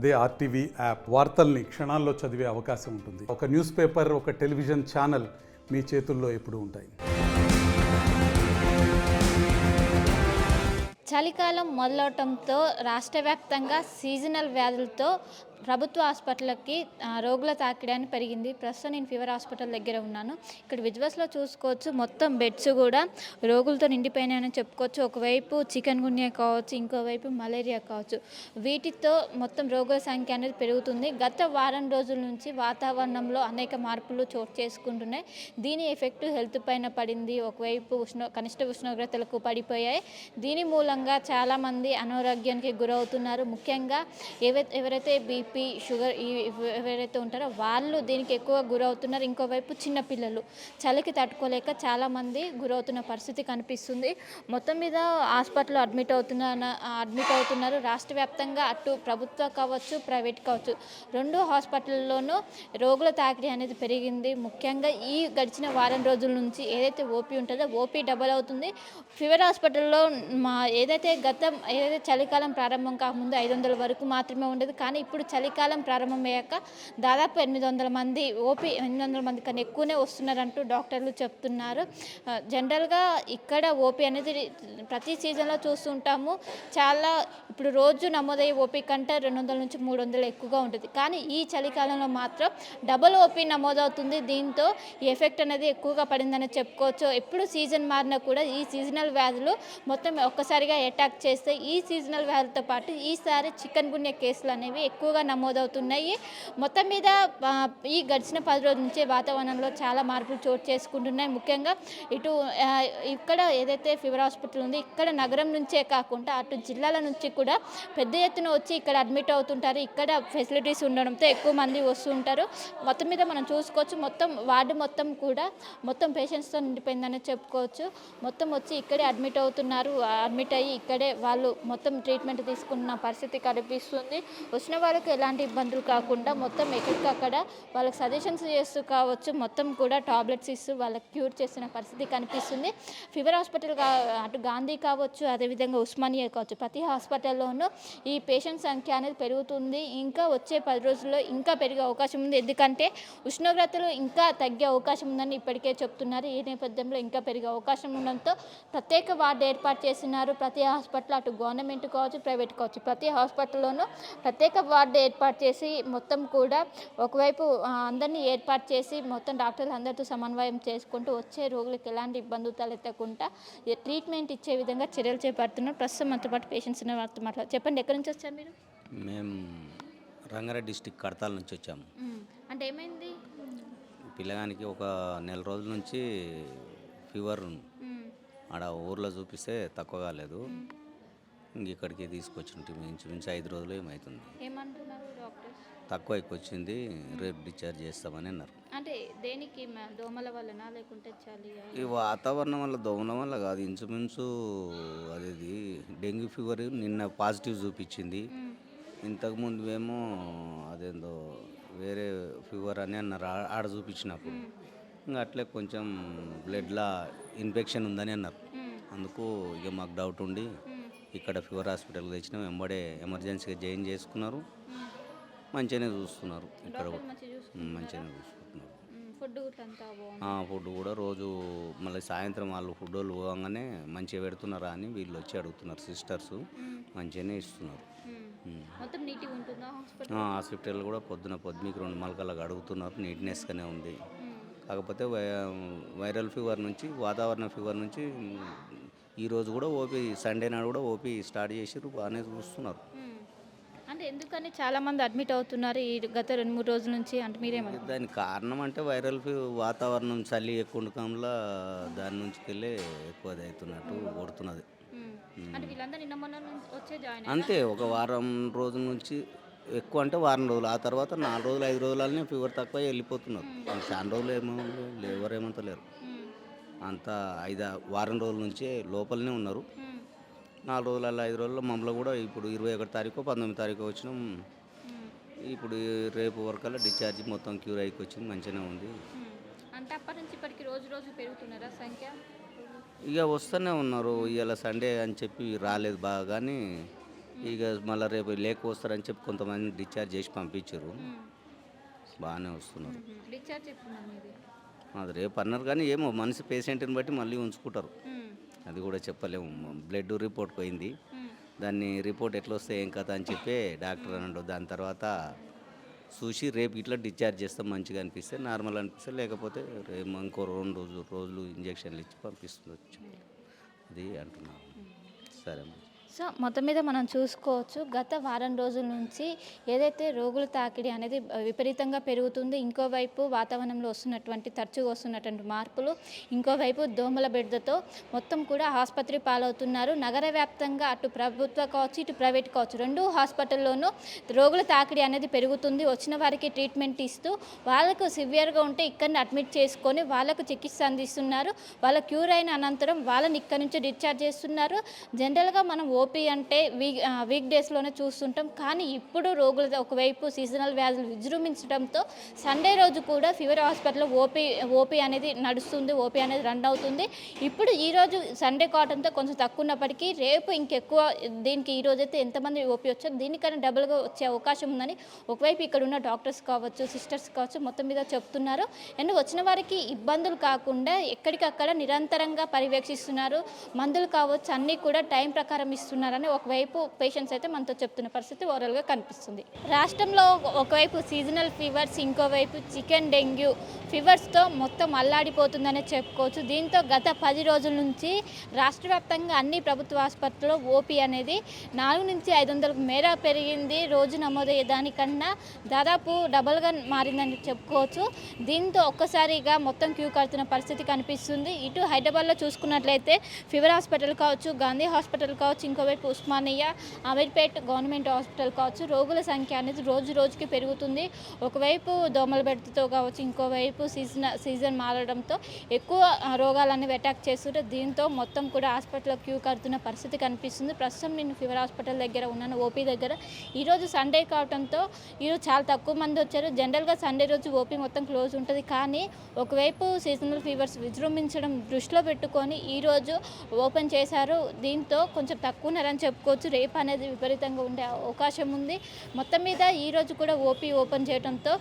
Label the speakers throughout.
Speaker 1: అదే RTV app వార్తల్ని క్షణాల్లో చదివే అవకాశం ఉంటుంది. ఒక న్యూస్ పేపర్, ఒక టెలివిజన్ ఛానల్ మీ చేతుల్లో ఎప్పుడూ ఉంటాయి.
Speaker 2: చలికాలం మొదలవటంతో రాష్ట్ర వ్యాప్తంగా సీజనల్ వ్యాధులతో ప్రభుత్వ హాస్పిటల్కి రోగుల తాకిడాన్ని పెరిగింది. ప్రస్తుతం నేను ఫీవర్ హాస్పిటల్ దగ్గర ఉన్నాను. ఇక్కడ విజువల్స్లో చూసుకోవచ్చు, మొత్తం బెడ్స్ కూడా రోగులతో నిండిపోయినాయని చెప్పుకోవచ్చు. ఒకవైపు చికెన్ గున్యా కావచ్చు, ఇంకోవైపు మలేరియా కావచ్చు. వీటితో మొత్తం రోగుల సంఖ్య అనేది పెరుగుతుంది. గత వారం రోజుల నుంచి వాతావరణంలో అనేక మార్పులు చోటు చేసుకుంటున్నాయి. దీని ఎఫెక్ట్ హెల్త్ పైన పడింది. ఒకవైపు కనిష్ట ఉష్ణోగ్రతలకు పడిపోయాయి. దీని మూలంగా చాలామంది అనారోగ్యానికి గురవుతున్నారు. ముఖ్యంగా ఎవరైతే బీపీ, షుగర్ ఎవరైతే ఉంటారో వాళ్ళు దీనికి ఎక్కువ గురవుతున్నారు. ఇంకోవైపు చిన్నపిల్లలు చలికి తట్టుకోలేక చాలామంది గురవుతున్న పరిస్థితి కనిపిస్తుంది. మొత్తం మీద హాస్పిటల్లో అడ్మిట్ అవుతున్నారు. రాష్ట్ర వ్యాప్తంగా అటు ప్రభుత్వ కావచ్చు, ప్రైవేట్ కావచ్చు, రెండు హాస్పిటల్లోనూ రోగుల తాకిడి అనేది పెరిగింది. ముఖ్యంగా ఈ గడిచిన వారం రోజుల నుంచి ఏదైతే ఓపీ ఉంటుందో ఓపీ డబల్ అవుతుంది. ఫీవర్ హాస్పిటల్లో ఏదైతే చలికాలం ప్రారంభం కాకముందు 500 వరకు మాత్రమే ఉండేది. కానీ ఇప్పుడు చలికాలం ప్రారంభమయ్యాక దాదాపు 800 మంది ఓపీ 800 మంది కన్నా ఎక్కువనే వస్తున్నారంటూ డాక్టర్లు చెప్తున్నారు. జనరల్గా ఇక్కడ ఓపీ అనేది ప్రతి సీజన్లో చూస్తుంటాము. ఇప్పుడు రోజు నమోదయ్యే ఓపీ కంటే 200 నుంచి 300 ఎక్కువగా ఉంటుంది. కానీ ఈ చలికాలంలో మాత్రం డబుల్ ఓపీ నమోదవుతుంది. దీంతో ఈ ఎఫెక్ట్ అనేది ఎక్కువగా పడిందని చెప్పుకోవచ్చు. ఎప్పుడు సీజన్ మారినా కూడా ఈ సీజనల్ వ్యాధులు మొత్తం ఒక్కసారిగా అటాక్ చేస్తే ఈ సీజనల్ వ్యాధులతో పాటు ఈసారి చికెన్ గున్యా కేసులు అనేవి ఎక్కువగా నమోదవుతున్నాయి. మొత్తం మీద ఈ గడిచిన 10 రోజుల నుంచి వాతావరణంలో చాలా మార్పులు చోటు చేసుకుంటున్నాయి. ముఖ్యంగా ఇక్కడ ఏదైతే ఫీవర్ హాస్పిటల్ ఉంది, ఇక్కడ నగరం నుంచే కాకుండా అటు జిల్లాల నుంచి కూడా పెద్ద ఎత్తున వచ్చి ఇక్కడ అడ్మిట్ అవుతుంటారు. ఇక్కడ ఫెసిలిటీస్ ఉండడంతో ఎక్కువ మంది వస్తుంటారు. మొత్తం మీద మనం చూసుకోవచ్చు, మొత్తం వార్డు మొత్తం కూడా మొత్తం పేషెంట్స్తో నిండిపోయిందని చెప్పుకోవచ్చు. మొత్తం వచ్చి ఇక్కడే అడ్మిట్ అవుతున్నారు. అడ్మిట్ అయ్యి ఇక్కడే వాళ్ళు మొత్తం ట్రీట్మెంట్ తీసుకున్న పరిస్థితి కనిపిస్తుంది. వచ్చిన వాళ్ళకి ఎలాంటి ఇబ్బందులు కాకుండా మొత్తం ఎక్కడికక్కడ వాళ్ళకి సజెషన్స్ చేస్తూ కావచ్చు, మొత్తం కూడా టాబ్లెట్స్ ఇస్తూ వాళ్ళకి క్యూర్ చేసిన పరిస్థితి కనిపిస్తుంది. ఫీవర్ హాస్పిటల్ అటు గాంధీ కావచ్చు, అదేవిధంగా ఉస్మానియా కావచ్చు, ప్రతి హాస్పిటల్లోనూ ఈ పేషెంట్ సంఖ్య అనేది పెరుగుతుంది. ఇంకా వచ్చే 10 రోజుల్లో ఇంకా పెరిగే అవకాశం ఉంది. ఎందుకంటే ఉష్ణోగ్రతలు ఇంకా తగ్గే అవకాశం ఉందని ఇప్పటికే చెప్తున్నారు. ఈ నేపథ్యంలో ఇంకా పెరిగే అవకాశం ఉండడంతో ప్రత్యేక వార్డు ఏర్పాటు చేస్తున్నారు. ప్రతి హాస్పిటల్ అటు గవర్నమెంట్ కావచ్చు, ప్రైవేట్ కావచ్చు, ప్రతి హాస్పిటల్లోనూ ప్రత్యేక వార్డు ఏర్పాటు చేసి మొత్తం కూడా ఒకవైపు అందరినీ ఏర్పాటు చేసి మొత్తం డాక్టర్లు అందరితో సమన్వయం చేసుకుంటూ వచ్చే రోగులకు ఎలాంటి ఇబ్బందులు తలెత్తకుండా ట్రీట్మెంట్ ఇచ్చే విధంగా చర్యలు చేపడుతున్నారు. ప్రస్తుతం మనతో పాటు పేషెంట్స్ వారితో మాట్లాడారు. చెప్పండి, ఎక్కడి నుంచి వచ్చారు మీరు?
Speaker 3: మేము రంగారెడ్డి డిస్టిక్ కడతాల నుంచి వచ్చాము.
Speaker 2: అంటే ఏమైంది?
Speaker 3: పిల్లగానికి ఒక నెల రోజుల నుంచి ఫీవర్ ఆడ ఊర్లో చూపిస్తే తక్కువ కాలేదు. ఇక్కడికి తీసుకొచ్చింటి ఇంచుమించు 5 రోజులు ఏమవుతుంది.
Speaker 2: ఏమంటున్నారు డాక్టర్స్?
Speaker 3: తక్కువ వచ్చింది, రేపు డిశ్చార్జ్ చేస్తామని అన్నారు.
Speaker 2: అంటే దేనికి? దోమల వలన లేకుంటే చలి?
Speaker 3: ఈ వాతావరణం వల్ల, దోమల వల్ల కాదు, ఇంచుమించు అది డెంగ్యూ ఫీవర్ నిన్న పాజిటివ్ చూపించింది. ఇంతకుముందు ఏమో అదేందో వేరే ఫీవర్ అని అన్నారు ఆడ చూపించినప్పుడు. ఇంకా అట్లే కొంచెం బ్లడ్లో ఇన్ఫెక్షన్ ఉందని అన్నారు. అందుకు ఇక మాకు డౌట్ ఉండి ఇక్కడ ఫీవర్ హాస్పిటల్కి తెచ్చినాం. వెంబడే ఎమర్జెన్సీగా జాయిన్ చేసుకున్నారు. మంచిగానే చూస్తున్నారు. ఇక్కడ మంచిగానే చూసుకుంటున్నారు. ఫుడ్ కూడా రోజు మళ్ళీ సాయంత్రం వాళ్ళు ఫుడ్ వాళ్ళు పోగానే మంచిగా పెడుతున్నారా అని వీళ్ళు వచ్చి అడుగుతున్నారు. సిస్టర్స్ మంచిగానే ఇస్తున్నారు. హాస్పిటల్ కూడా పొద్దునకి 2 మలకలాగా అడుగుతున్నారు. నీట్నెస్గానే ఉంది. కాకపోతే వైరల్ ఫీవర్ నుంచి, వాతావరణ ఫీవర్ నుంచి ఈరోజు కూడా ఓపీ, సండే నాడు కూడా ఓపీ స్టార్ట్ చేసారు. బాగానే చూస్తున్నారు.
Speaker 2: అంటే ఎందుకని చాలామంది అడ్మిట్ అవుతున్నారు ఈ గత 2-3 రోజుల నుంచి? అంటే మీరేమంటారు?
Speaker 3: దానికి కారణం అంటే వైరల్ వాతావరణం, చలి ఎక్కువ ఉండకంలో దాని నుంచి వెళ్ళి ఎక్కువ అవుతున్నట్టు కొడుతున్నది. అంతే, ఒక వారం రోజుల నుంచి ఎక్కువ అంటే వారం రోజులు, ఆ తర్వాత 4 రోజులు 5 రోజులనే ఫీవర్ తక్కువ వెళ్ళిపోతున్నారు. చాలా రోజులు ఎవరేమంత లేరు. అంతా వారం రోజుల నుంచే లోపలనే ఉన్నారు. 4 రోజులలో 5 రోజుల్లో మమ్మల్ని కూడా ఇప్పుడు 21 తారీఖు 19 తారీఖు వచ్చినాం. ఇప్పుడు రేపు వరకల్లా డిశ్చార్జ్ మొత్తం క్యూర్ అయికి వచ్చింది. మంచిగానే ఉంది.
Speaker 2: అంటే అప్పటి నుంచి ఇప్పటికి రోజు పెరుగుతున్నారా సంఖ్య?
Speaker 3: ఇక వస్తూనే ఉన్నారు. ఇవాళ సండే అని చెప్పి రాలేదు బాగా, కానీ ఇక మళ్ళీ రేపు వస్తారని చెప్పి కొంతమంది డిశ్చార్జ్ చేసి పంపించారు. బాగానే వస్తున్నారు.
Speaker 2: డిశ్చార్జ్ చెప్తున్నాను ఇది.
Speaker 3: అది రేపు అన్నారు కానీ ఏమో మనిషి పేషెంట్ని బట్టి మళ్ళీ ఉంచుకుంటారు. అది కూడా చెప్పలేము. బ్లడ్ రిపోర్ట్ పోయింది, దాన్ని రిపోర్ట్ ఎట్లా వస్తే ఏం కథ అని చెప్పి డాక్టర్ అన్నాడు. దాని తర్వాత చూసి రేపు ఇట్లా డిశ్చార్జ్ చేస్తాం, మంచిగా అనిపిస్తే నార్మల్ అనిపిస్తే, లేకపోతే రేపు ఇంకో 2 రోజులు ఇంజక్షన్లు ఇచ్చి పంపిస్తుండొచ్చు. అది అంటున్నాను. సరే మరి.
Speaker 2: సో మొత్తం మీద మనం చూసుకోవచ్చు, గత వారం రోజుల నుంచి ఏదైతే రోగుల తాకిడి అనేది విపరీతంగా పెరుగుతుంది, ఇంకోవైపు వాతావరణంలో తరచుగా వస్తున్నటువంటి మార్పులు, ఇంకోవైపు దోమల బెడదతో మొత్తం కూడా ఆసుపత్రి పాలవుతున్నారు. నగర వ్యాప్తంగా అటు ప్రభుత్వ కావచ్చు, ఇటు ప్రైవేట్ కావచ్చు, 2 హాస్పిటల్లోనూ రోగుల తాకిడి అనేది పెరుగుతుంది. వచ్చిన వారికి ట్రీట్మెంట్ ఇస్తూ వాళ్ళకు సివియర్గా ఉంటే ఇక్కడిని అడ్మిట్ చేసుకొని వాళ్ళకు చికిత్స అందిస్తున్నారు. వాళ్ళ క్యూర్ అయిన అనంతరం వాళ్ళని ఇక్కడి నుంచి డిశ్చార్జ్ చేస్తున్నారు. జనరల్గా మనం ఓపీ అంటే వీక్ డేస్లోనే చూస్తుంటాం, కానీ ఇప్పుడు రోగులు ఒకవైపు సీజనల్ వ్యాధులు విజృంభించడంతో సండే రోజు కూడా ఫీవర్ హాస్పిటల్లో ఓపీ అనేది నడుస్తుంది, ఓపీ అనేది రన్ అవుతుంది. ఇప్పుడు ఈరోజు సండే కావడంతో కొంచెం తక్కువ ఉన్నప్పటికీ రేపు ఇంకెక్కువ, దీనికి ఈరోజు అయితే ఎంతమంది ఓపీ వచ్చారు దీనికన్నా డబుల్గా వచ్చే అవకాశం ఉందని ఒకవైపు ఇక్కడ ఉన్న డాక్టర్స్ కావచ్చు, సిస్టర్స్ కావచ్చు మొత్తం మీద చెప్తున్నారు. అండ్ వచ్చిన వారికి ఇబ్బందులు కాకుండా ఎక్కడికక్కడ నిరంతరంగా పర్యవేక్షిస్తున్నారు. మందులు కావచ్చు అన్నీ కూడా టైం ప్రకారం ఇస్తున్నారని ఒకవైపు పేషెంట్స్ అయితే మనతో చెప్తున్న పరిస్థితి ఓవరాల్గా కనిపిస్తుంది. రాష్ట్రంలో ఒకవైపు సీజనల్ ఫీవర్స్, ఇంకోవైపు చికెన్ డెంగ్యూ ఫీవర్స్తో మొత్తం అల్లాడిపోతుందనే చెప్పుకోవచ్చు. దీంతో గత 10 రోజుల నుంచి రాష్ట్ర వ్యాప్తంగా అన్ని ప్రభుత్వ ఆసుపత్రుల్లో ఓపీ అనేది 400 నుంచి 500 మేర పెరిగింది. రోజు నమోదయ్యే దానికన్నా దాదాపు డబల్గా మారిందని చెప్పుకోవచ్చు. దీంతో ఒక్కసారిగా మొత్తం క్యూ కడుతున్న పరిస్థితి కనిపిస్తుంది. ఇటు హైదరాబాద్లో చూసుకున్నట్లయితే ఫీవర్ హాస్పిటల్ కావచ్చు, గాంధీ హాస్పిటల్ కావచ్చు, ఇంకోవైపు ఉస్మానియా, అమీర్పేట్ గవర్నమెంట్ హాస్పిటల్ కావచ్చు, రోగుల సంఖ్య అనేది రోజు రోజుకి పెరుగుతుంది. ఒకవైపు దోమల బెడతతో కావచ్చు, ఇంకోవైపు సీజన్ మారడంతో ఎక్కువ రోగాలన్నీ అటాక్ చేస్తుంటే దీంతో మొత్తం కూడా హాస్పిటల్లో క్యూ కడుతున్న పరిస్థితి కనిపిస్తుంది. ప్రస్తుతం నేను ఫీవర్ హాస్పిటల్ దగ్గర ఉన్నాను, ఓపీ దగ్గర. ఈరోజు సండే కావడంతో ఈరోజు చాలా తక్కువ మంది వచ్చారు. జనరల్గా సండే రోజు ఓపీ మొత్తం క్లోజ్ ఉంటుంది, కానీ ఒకవైపు సీజనల్ ఫీవర్స్ విజృంభించడం దృష్టిలో పెట్టుకొని ఈరోజు ఓపెన్ చేశారు. దీంతో కొంచెం తక్కువ ఉన్నారని చెప్పుకోవచ్చు. రేపు అనేది విపరీతంగా ఉండే అవకాశం ఉంది. మొత్తం మీద ఈరోజు కూడా ఓపీ ఓపెన్ చేయడంతో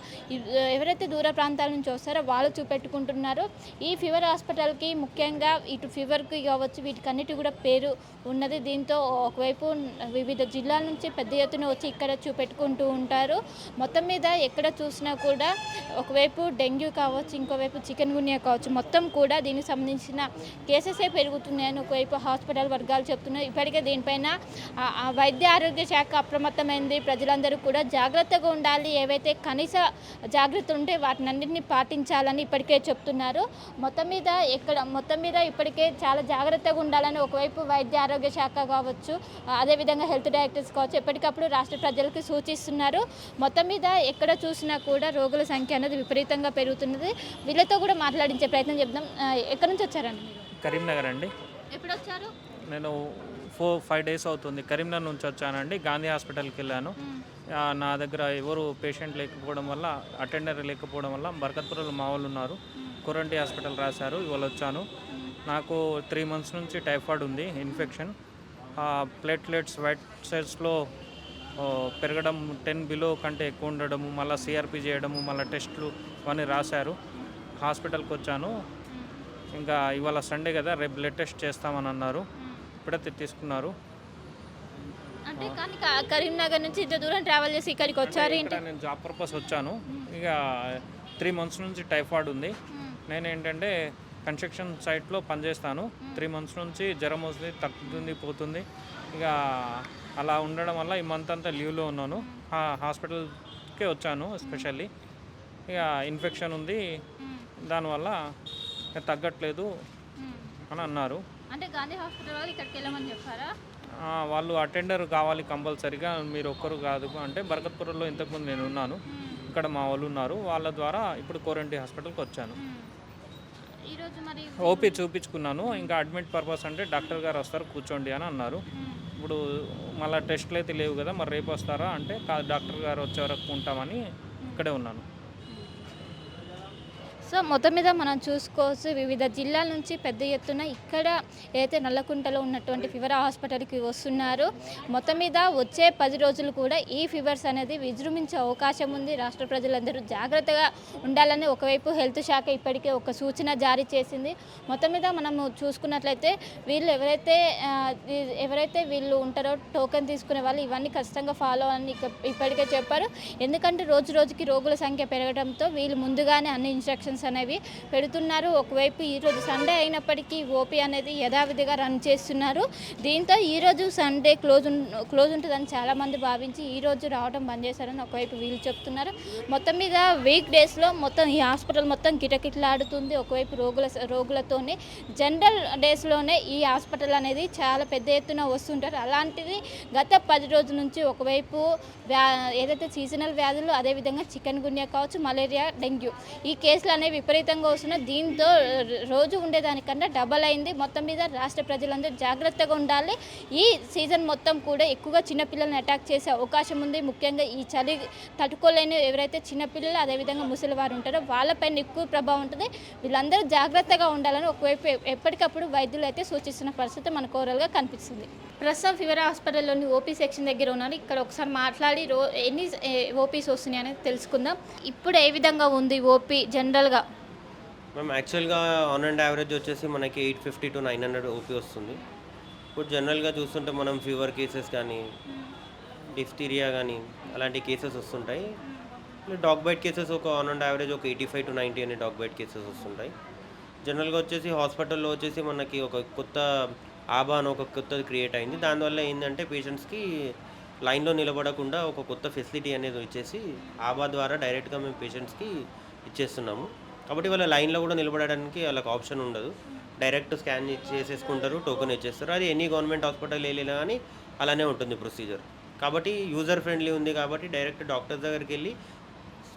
Speaker 2: ఎవరైతే దూర ప్రాంతాల నుంచి వస్తారో వాళ్ళు చూపెట్టుకుంటున్నారు. ఈ ఫీవర్ హాస్పిటల్కి ముఖ్యంగా ఇటు ఫీవర్కి కావచ్చు వీటికన్నిటి కూడా పేరు ఉన్నది. దీంతో ఒకవైపు వివిధ జిల్లాల నుంచి పెద్ద ఎత్తున వచ్చి ఇక్కడ చూపెట్టుకుంటూ ఉంటారు. మొత్తం మీద ఎక్కడ చూసినా కూడా ఒకవైపు డెంగ్యూ కావచ్చు, ఇంకోవైపు చికెన్ గున్యా కావచ్చు, మొత్తం కూడా దీనికి సంబంధించిన కేసెసే పెరుగుతున్నాయని ఒకవైపు హాస్పిటల్ వర్గాలు చెప్తున్నాయి. ఇప్పటికే దీనిపైన వైద్య ఆరోగ్య శాఖ అప్రమత్తమైంది. ప్రజలందరూ కూడా జాగ్రత్తగా ఉండాలి, ఏవైతే కనీస జాగ్రత్తలు ఉంటే వాటినన్నింటినీ పాటించాలని ఇప్పటికే చెప్తున్నారు. మొత్తం మీద ఇప్పటికే చాలా జాగ్రత్తగా ఉండాలని ఒకవైపు వైద్య ఆరోగ్య శాఖ కావచ్చు, అదేవిధంగా హెల్త్ డైరెక్టర్స్ కావచ్చు ఎప్పటికప్పుడు రాష్ట్ర ప్రజలకు సూచిస్తున్నారు. మొత్తం మీద ఎక్కడ చూసినా కూడా రోగుల సంఖ్య అనేది విపరీతంగా పెరుగుతున్నది. వీళ్ళతో కూడా మాట్లాడించే ప్రయత్నం చేద్దాం. ఎక్కడి నుంచి వచ్చారండి మీరు?
Speaker 4: కరీంనగర్ అండి.
Speaker 2: ఎప్పుడు వచ్చారు?
Speaker 4: నేను 4-5 డేస్ అవుతుంది. కరీంనగర్ నుంచి వచ్చానండి. గాంధీ హాస్పిటల్కి వెళ్ళాను. నా దగ్గర ఎవరు పేషెంట్ లేకపోవడం వల్ల, అటెండర్ లేకపోవడం వల్ల బర్కత్పురంలో మా వాళ్ళు ఉన్నారు, కొరంటి హాస్పిటల్ రాశారు. ఇవాళ వచ్చాను. నాకు 3 months నుంచి టైఫాయిడ్ ఉంది, ఇన్ఫెక్షన్. ప్లేట్లెట్స్ వైట్ సెల్స్లో పెరగడం 10 బిలో కంటే ఎక్కువ ఉండడము, మళ్ళీ సిఆర్పి చేయడము, మళ్ళీ టెస్టులు ఇవన్నీ రాశారు. హాస్పిటల్కి వచ్చాను. ఇంకా ఇవాళ సండే కదా, రేపు బ్లడ్ టెస్ట్ చేస్తామని అన్నారు. ఇప్పుడైతే తీసుకున్నారు.
Speaker 2: అంటే కానీ కరీంనగర్ నుంచి ఇంత దూరం ట్రావెల్ చేసి ఇక్కడికి వచ్చారు.
Speaker 4: నేను జాబ్ పర్పస్ వచ్చాను. ఇక 3 months నుంచి టైఫాయిడ్ ఉంది. నేను ఏంటంటే కన్స్ట్రక్షన్ సైట్లో పనిచేస్తాను. 3 months నుంచి జ్వరం వస్తుంది, తగ్గుతుంది, పోతుంది. ఇక అలా ఉండడం వల్ల ఈ మంత్ అంతా లీవ్లో ఉన్నాను. హాస్పిటల్కే వచ్చాను ఎస్పెషల్లీ. ఇక ఇన్ఫెక్షన్ ఉంది, దానివల్ల తగ్గట్లేదు అని అన్నారు.
Speaker 2: అంటే గాంధీ హాస్పిటల్ వాళ్ళు ఇక్కడికి వెళ్ళమని చెప్పారా?
Speaker 4: వాళ్ళు అటెండర్ కావాలి కంపల్సరీగా, మీరు ఒక్కరు కాదు అంటే. బర్కత్పురంలో ఇంతకుముందు నేను ఉన్నాను, ఇక్కడ మా వాళ్ళు ఉన్నారు. వాళ్ళ ద్వారా ఇప్పుడు కోరంటి హాస్పిటల్కి వచ్చాను. ఓపీ చూపించుకున్నాను. ఇంకా అడ్మిట్ పర్పస్ అంటే డాక్టర్ గారు వస్తారు, కూర్చోండి అని అన్నారు. ఇప్పుడు మళ్ళీ టెస్టులు అయితే లేవు కదా, మరి రేపు వస్తారా అంటే కాదు, డాక్టర్ గారు వచ్చే వరకు ఉంటామని ఇక్కడే ఉన్నాను.
Speaker 2: సో మొత్తం మీద మనం చూసుకోవచ్చు వివిధ జిల్లాల నుంచి పెద్ద ఎత్తున ఇక్కడ ఏదైతే నల్లకుంటలో ఉన్నటువంటి ఫీవర్ హాస్పిటల్కి వస్తున్నారు. మొత్తం మీద వచ్చే 10 రోజులు కూడా ఈ ఫీవర్స్ అనేది విజృంభించే అవకాశం ఉంది. రాష్ట్ర ప్రజలందరూ జాగ్రత్తగా ఉండాలని ఒకవైపు హెల్త్ శాఖ ఇప్పటికే ఒక సూచన జారీ చేసింది. మొత్తం మీద మనము చూసుకున్నట్లయితే వీళ్ళు ఎవరైతే వీళ్ళు ఉంటారో టోకెన్ తీసుకునే వాళ్ళు ఇవన్నీ ఖచ్చితంగా ఫాలో అని ఇప్పటికే చెప్పారు. ఎందుకంటే రోజు రోజుకి రోగుల సంఖ్య పెరగడంతో వీళ్ళు ముందుగానే అన్ని ఇన్స్ట్రక్షన్స్ అనేవి పెడుతున్నారు. ఒకవైపు ఈరోజు సండే అయినప్పటికీ ఓపీ అనేది యథావిధిగా రన్ చేస్తున్నారు. దీంతో ఈరోజు సండే క్లోజ్ ఉంటుందని చాలామంది భావించి ఈరోజు రావడం బంద్ చేశారని ఒకవైపు వీళ్ళు చెప్తున్నారు. మొత్తం మీద వీక్ డేస్లో మొత్తం ఈ హాస్పిటల్ మొత్తం కిటకిటలాడుతుంది. ఒకవైపు రోగులతోనే జనరల్ డేస్లోనే ఈ హాస్పిటల్ అనేది చాలా పెద్ద ఎత్తున వస్తుంటారు. అలాంటిది గత 10 రోజుల నుంచి ఒకవైపు ఏదైతే సీజనల్ వ్యాధులు, అదేవిధంగా చికెన్ గున్యా కావచ్చు, మలేరియా, డెంగ్యూ ఈ కేసులు అనేవి విపరీతంగా వస్తున్నాయి. దీంతో రోజు ఉండేదానికన్నా డబల్ అయింది. మొత్తం మీద రాష్ట్ర ప్రజలందరూ జాగ్రత్తగా ఉండాలి. ఈ సీజన్ మొత్తం కూడా ఎక్కువగా చిన్నపిల్లల్ని అటాక్ చేసే అవకాశం ఉంది. ముఖ్యంగా ఈ చలి తట్టుకోలేని ఎవరైతే చిన్నపిల్లలు అదేవిధంగా ముసలి వారు ఉంటారో వాళ్ళపైన ఎక్కువ ప్రభావం ఉంటుంది. వీళ్ళందరూ జాగ్రత్తగా ఉండాలని ఒకవైపు ఎప్పటికప్పుడు వైద్యులు అయితే సూచిస్తున్న పరిస్థితి మనకు ఓవరాల్గా కనిపిస్తుంది. ప్రస్తుతం ఫీవర్ హాస్పిటల్లోని ఓపీ సెక్షన్ దగ్గర ఉన్నారు. ఇక్కడ ఒకసారి మాట్లాడి ఎన్ని ఓపీస్ వస్తున్నాయి అనేది తెలుసుకుందాం. ఇప్పుడు ఏ విధంగా ఉంది ఓపీ జనరల్గా?
Speaker 5: మేము యాక్చువల్గా ఆన్ అండ్ యావరేజ్ వచ్చేసి మనకి 850 to 900 ఓపీ వస్తుంది. ఇప్పుడు జనరల్గా చూస్తుంటే మనం ఫీవర్ కేసెస్ కానీ, డిఫ్టీరియా కానీ అలాంటి కేసెస్ వస్తుంటాయి. డాగ్ బైట్ కేసెస్ ఒక ఆన్ అండ్ యావరేజ్ ఒక 85 to 90 అనే డాగ్ బైట్ కేసెస్ వస్తుంటాయి. జనరల్గా వచ్చేసి హాస్పిటల్లో వచ్చేసి మనకి ఒక కొత్త ఆబా అని ఒక కొత్తది క్రియేట్ అయింది. దానివల్ల ఏంటంటే పేషెంట్స్కి లైన్లో నిలబడకుండా ఒక కొత్త ఫెసిలిటీ అనేది ఇచ్చేసి ఆబా ద్వారా డైరెక్ట్గా మేము పేషెంట్స్కి ఇచ్చేస్తున్నాము. కాబట్టి వాళ్ళ లైన్లో కూడా నిలబడడానికి వాళ్ళకి ఆప్షన్ ఉండదు. డైరెక్ట్ స్కాన్ చేసేసుకుంటారు, టోకెన్ ఇచ్చేస్తారు. అది ఎనీ గవర్నమెంట్ హాస్పిటల్ వెళ్ళినా కానీ అలానే ఉంటుంది ప్రొసీజర్. కాబట్టి యూజర్ ఫ్రెండ్లీ ఉంది కాబట్టి డైరెక్ట్ డాక్టర్ దగ్గరికి వెళ్ళి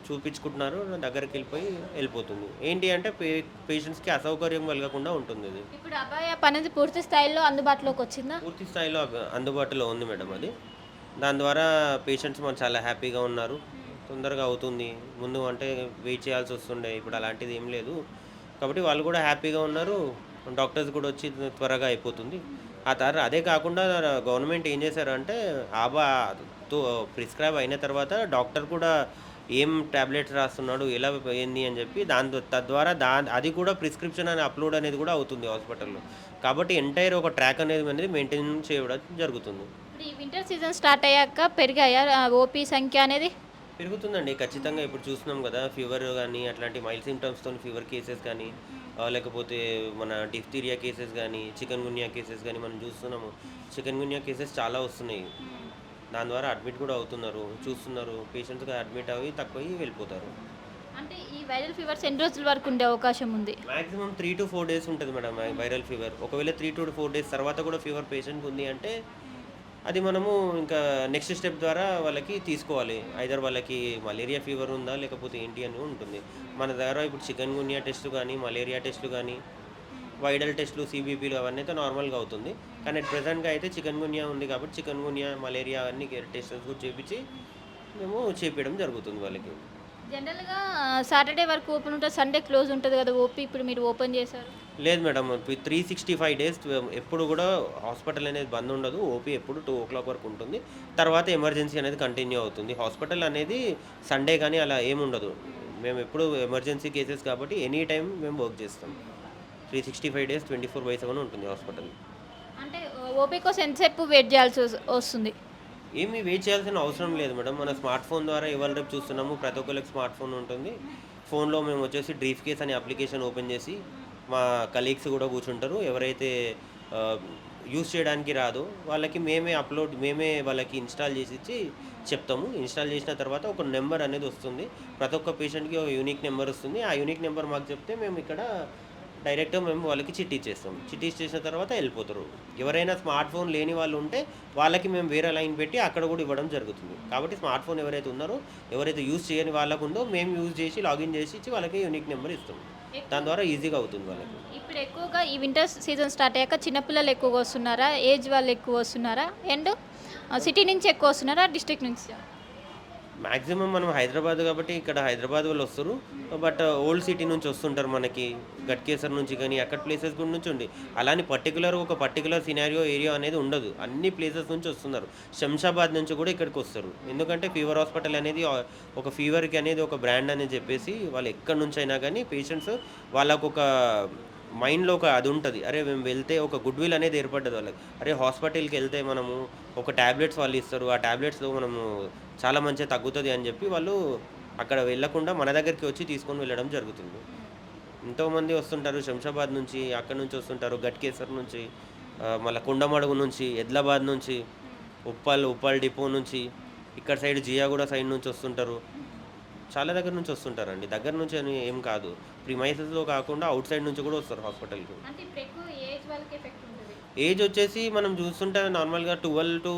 Speaker 5: చూపించుకుంటున్నారు, దగ్గరికి వెళ్ళిపోతుంది. ఏంటి అంటే పేషెంట్స్కి అసౌకర్యం కలగకుండా ఉంటుంది. ఇది
Speaker 2: ఇప్పుడు అభయ అనేది పూర్తి స్థాయిలో అందుబాటులోకి వచ్చిందా?
Speaker 5: పూర్తి స్థాయిలో అందుబాటులో ఉంది మేడం. అది దాని ద్వారా పేషెంట్స్ మనం చాలా హ్యాపీగా ఉన్నారు. తొందరగా అవుతుంది. ముందు అంటే వెయిట్ చేయాల్సి వస్తుండే, ఇప్పుడు అలాంటిది ఏం లేదు. కాబట్టి వాళ్ళు కూడా హ్యాపీగా ఉన్నారు. డాక్టర్స్ కూడా వచ్చి త్వరగా అయిపోతుంది. ఆ తర్వాత అదే కాకుండా గవర్నమెంట్ ఏం చేశారంటే ఆబాతో ప్రిస్క్రైబ్ అయిన తర్వాత డాక్టర్ కూడా ఏం ట్యాబ్లెట్స్ రాస్తున్నాడు, ఎలా ఏంది అని చెప్పి తద్వారా అది కూడా ప్రిస్క్రిప్షన్ అని అప్లోడ్ అనేది కూడా అవుతుంది హాస్పిటల్లో. కాబట్టి ఎంటైర్ ఒక ట్రాక్ అనేది మెయింటైన్ చేయడం జరుగుతుంది.
Speaker 2: ఈ వింటర్ సీజన్ స్టార్ట్ అయ్యాక పెరిగాయా ఓపీ సంఖ్య అనేది?
Speaker 5: పెరుగుతుందండి ఖచ్చితంగా. ఇప్పుడు చూస్తున్నాం కదా, ఫీవర్ కానీ అట్లాంటి మైల్డ్ సిమ్టమ్స్తో ఫీవర్ కేసెస్ కానీ, లేకపోతే మన డిఫ్టీరియా కేసెస్ కానీ, చికెన్ గున్యా కేసెస్ కానీ మనం చూస్తున్నాము. చికెన్ గున్యా కేసెస్ చాలా వస్తున్నాయి. దాని ద్వారా అడ్మిట్ కూడా అవుతున్నారు, చూస్తున్నారు. పేషెంట్స్గా అడ్మిట్ అవి తక్కువ వెళ్ళిపోతారు.
Speaker 2: అంటే ఈ వైరల్ ఫీవర్స్ ఎన్ని రోజుల వరకు ఉండే అవకాశం ఉంది?
Speaker 5: మ్యాక్సిమం 3 to 4 days ఉంటుంది మేడం వైరల్ ఫీవర్. ఒకవేళ 3 to 4 days తర్వాత కూడా ఫీవర్ పేషెంట్ ఉంది అంటే అది మనము ఇంకా నెక్స్ట్ స్టెప్ ద్వారా వాళ్ళకి తీసుకోవాలి. ఐదర్ వాళ్ళకి మలేరియా ఫీవర్ ఉందా లేకపోతే ఏంటి అని ఉంటుంది. మన దగ్గర ఇప్పుడు చికెన్ గున్యా టెస్ట్ కానీ, మలేరియా టెస్ట్లు కానీ, వైరల్ టెస్ట్లు, సిబిపిలు అవన్నీ అయితే నార్మల్గా అవుతుంది. కానీ ప్రెజెంట్గా అయితే చికెన్ గున్యా ఉంది కాబట్టి చికెన్ గున్యా, మలేరియా అన్ని టెస్ట్స్ కూడా చేపించి మేము చేపించడం జరుగుతుంది వాళ్ళకి.
Speaker 2: జనరల్గా సాటర్డే వరకు ఓపెన్ ఉంటుంది, సండే క్లోజ్ ఉంటుంది కదా ఓపీ. ఇప్పుడు మీరు ఓపెన్ చేశారు?
Speaker 5: లేదు మేడం, 365 days ఎప్పుడు కూడా హాస్పిటల్ అనేది బంద్ ఉండదు. ఓపీ ఎప్పుడు 2 o'clock వరకు ఉంటుంది. తర్వాత ఎమర్జెన్సీ అనేది కంటిన్యూ అవుతుంది. హాస్పిటల్ అనేది సండే కానీ అలా ఏముండదు. మేము ఎప్పుడు ఎమర్జెన్సీ కేసెస్ కాబట్టి ఎనీ టైం మేము వర్క్ చేస్తాం. 365 days 24/7 ఉంటుంది హాస్పిటల్.
Speaker 2: అంటే ఓపీ కోసం ఎంతసేపు వెయిట్ చేయాల్సి వస్తుంది?
Speaker 5: ఏమీ వెయిట్ చేయాల్సిన అవసరం లేదు మేడం. మన స్మార్ట్ ఫోన్ ద్వారా ఇవాళ రేపు చూస్తున్నాము, ప్రతి ఒక్కరికి స్మార్ట్ ఫోన్ ఉంటుంది. ఫోన్లో మేము వచ్చేసి డ్రీఫ్ కేస్ అనే అప్లికేషన్ ఓపెన్ చేసి మా కలీగ్స్ కూడా కూర్చుంటారు. ఎవరైతే యూస్ చేయడానికి రాదో వాళ్ళకి మేమే వాళ్ళకి ఇన్స్టాల్ చేసి ఇచ్చి చెప్తాము. ఇన్స్టాల్ చేసిన తర్వాత ఒక నెంబర్ అనేది వస్తుంది. ప్రతి ఒక్క పేషెంట్కి ఒక యూనిక్ నెంబర్ వస్తుంది. ఆ యూనిక్ నెంబర్ మాకు చెప్తే మేము ఇక్కడ డైరెక్ట్గా మేము వాళ్ళకి చిట్టి ఇచ్చేస్తాం. చిట్టి ఇచ్చేసిన తర్వాత వెళ్ళిపోతారు. ఎవరైనా స్మార్ట్ ఫోన్ లేని వాళ్ళు ఉంటే వాళ్ళకి మేము వేరే లైన్ పెట్టి అక్కడ కూడా ఇవ్వడం జరుగుతుంది. కాబట్టి స్మార్ట్ ఫోన్ ఎవరైతే ఉన్నారో, ఎవరైతే యూజ్ చేయని వాళ్ళకు ఉందో మేము యూజ్ చేసి లాగిన్ చేసి ఇచ్చి వాళ్ళకి యూనిక్ నెంబర్ ఇస్తాం. దాని ద్వారా ఈజీగా అవుతుంది వాళ్ళకి.
Speaker 2: ఇప్పుడు ఎక్కువగా ఈ వింటర్ సీజన్ స్టార్ట్ అయ్యాక చిన్నపిల్లలు ఎక్కువగా వస్తున్నారా, ఏజ్ వాళ్ళు ఎక్కువ వస్తున్నారా, అండ్ సిటీ నుంచి ఎక్కువ వస్తున్నారా, డిస్ట్రిక్ట్ నుంచి?
Speaker 5: మ్యాక్సిమం మనం హైదరాబాద్ కాబట్టి ఇక్కడ హైదరాబాద్ వాళ్ళు వస్తారు, బట్ ఓల్డ్ సిటీ నుంచి వస్తుంటారు మనకి గట్కేసర్ నుంచి కానీ అక్కడ ప్లేసెస్ కూడా నుంచి ఉంది. అలానే ఒక పర్టికులర్ సినారియో ఏరియా అనేది ఉండదు, అన్ని ప్లేసెస్ నుంచి వస్తున్నారు. శంషాబాద్ నుంచి కూడా ఇక్కడికి వస్తారు, ఎందుకంటే ఫీవర్ హాస్పిటల్ అనేది ఒక ఫీవర్కి అనేది ఒక బ్రాండ్ అని చెప్పేసి వాళ్ళు ఎక్కడి నుంచి అయినా కానీ పేషెంట్స్ వాళ్ళకు ఒక మైండ్లో ఒక అది ఉంటుంది, అరే మేము వెళ్తే ఒక గుడ్ విల్ అనేది ఏర్పడ్డది వాళ్ళకి. అరే హాస్పిటల్కి వెళ్తే మనము ఒక ట్యాబ్లెట్స్ వాళ్ళు ఇస్తారు, ఆ ట్యాబ్లెట్స్లో మనము చాలా మంచిగా తగ్గుతుంది అని చెప్పి వాళ్ళు అక్కడ వెళ్ళకుండా మన దగ్గరికి వచ్చి తీసుకొని వెళ్ళడం జరుగుతుంది. ఎంతోమంది వస్తుంటారు శంషాబాద్ నుంచి, అక్కడ నుంచి వస్తుంటారు, గట్కేసర్ నుంచి, మళ్ళీ కుండమడుగు నుంచి, ఎద్లాబాద్ నుంచి, ఉప్పల్ డిపో నుంచి, ఇక్కడ సైడ్ జియాగూడ సైడ్ నుంచి వస్తుంటారు. చాలా దగ్గర నుంచి వస్తుంటారండి, దగ్గర నుంచి అని ఏం కాదు, ప్రిమైసెస్లో కాకుండా అవుట్ సైడ్ నుంచి కూడా వస్తారు హాస్పిటల్కి.
Speaker 2: అంటే ఇప్పుడు ఎక్కువ ఏజ్ వాళ్ళకి ఎఫెక్ట్ ఉంటుంది.
Speaker 5: ఏజ్ వచ్చేసి మనం చూస్తుంటే నార్మల్గా 12 to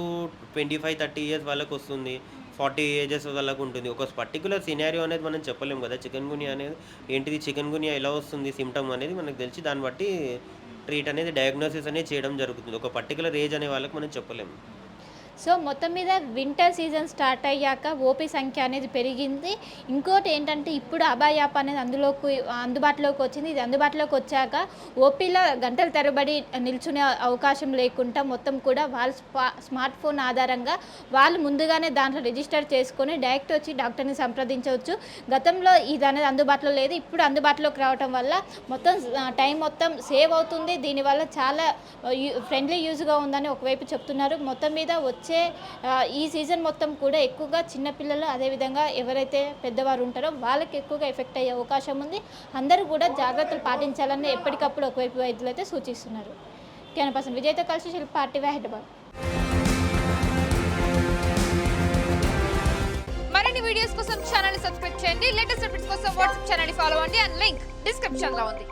Speaker 5: 25, 30 ఇయర్స్ వాళ్ళకి వస్తుంది, 40 ఏజెస్ వాళ్ళకు ఉంటుంది. ఒక పర్టికులర్ సినారియో అనేది మనం చెప్పలేము కదా, చికెన్ గునియా అనేది ఏంటిది, చికెన్ గునియా ఎలా వస్తుంది సిమ్టమ్ అనేది మనకు తెలిసి దాన్ని బట్టి ట్రీట్ అనేది డయాగ్నోసిస్ అనేది చేయడం జరుగుతుంది. ఒక పర్టికులర్ ఏజ్ అనే వాళ్ళకి మనం చెప్పలేము.
Speaker 2: సో మొత్తం మీద వింటర్ సీజన్ స్టార్ట్ అయ్యాక ఓపీ సంఖ్య అనేది పెరిగింది. ఇంకోటి ఏంటంటే ఇప్పుడు అభయ యాప్ అనేది అందుబాటులోకి వచ్చింది. ఇది అందుబాటులోకి వచ్చాక ఓపీలో గంటల తరబడి నిల్చునే అవకాశం లేకుండా మొత్తం కూడా వాళ్ళ స్మార్ట్ ఫోన్ ఆధారంగా వాళ్ళు ముందుగానే దాంట్లో రిజిస్టర్ చేసుకొని డైరెక్ట్ వచ్చి డాక్టర్ని సంప్రదించవచ్చు. గతంలో ఇది అనేది అందుబాటులో లేదు, ఇప్పుడు అందుబాటులోకి రావడం వల్ల మొత్తం టైం మొత్తం సేవ్ అవుతుంది. దీనివల్ల చాలా ఫ్రెండ్లీ యూజ్గా ఉందని ఒకవైపు చెప్తున్నారు. మొత్తం మీద వచ్చే ఈ సీజన్ మొత్తం కూడా ఎక్కువగా చిన్నపిల్లలు అదేవిధంగా ఎవరైతే పెద్దవారు ఉంటారో వాళ్ళకి ఎక్కువగా ఎఫెక్ట్ అయ్యే అవకాశం ఉంది. అందరూ కూడా జాగ్రత్తలు పాటించాలని ఎప్పటికప్పుడు ఒకవైపు వైద్యులు అయితే సూచిస్తున్నారు. కెమెరా పర్సన్ విజయ్తో కలిసి శిల్ప RTV హైదరాబాద్.
Speaker 6: మరిన్ని వీడియోస్ కోసం ఛానల్ సబ్స్క్రైబ్ చేయండి. లేటెస్ట్ అప్డేట్స్ కోసం వాట్సాప్ ఛానల్ ఫాలో అవ్వండి. అండ్ లింక్ డిస్క్రిప్షన్ లో ఉంది.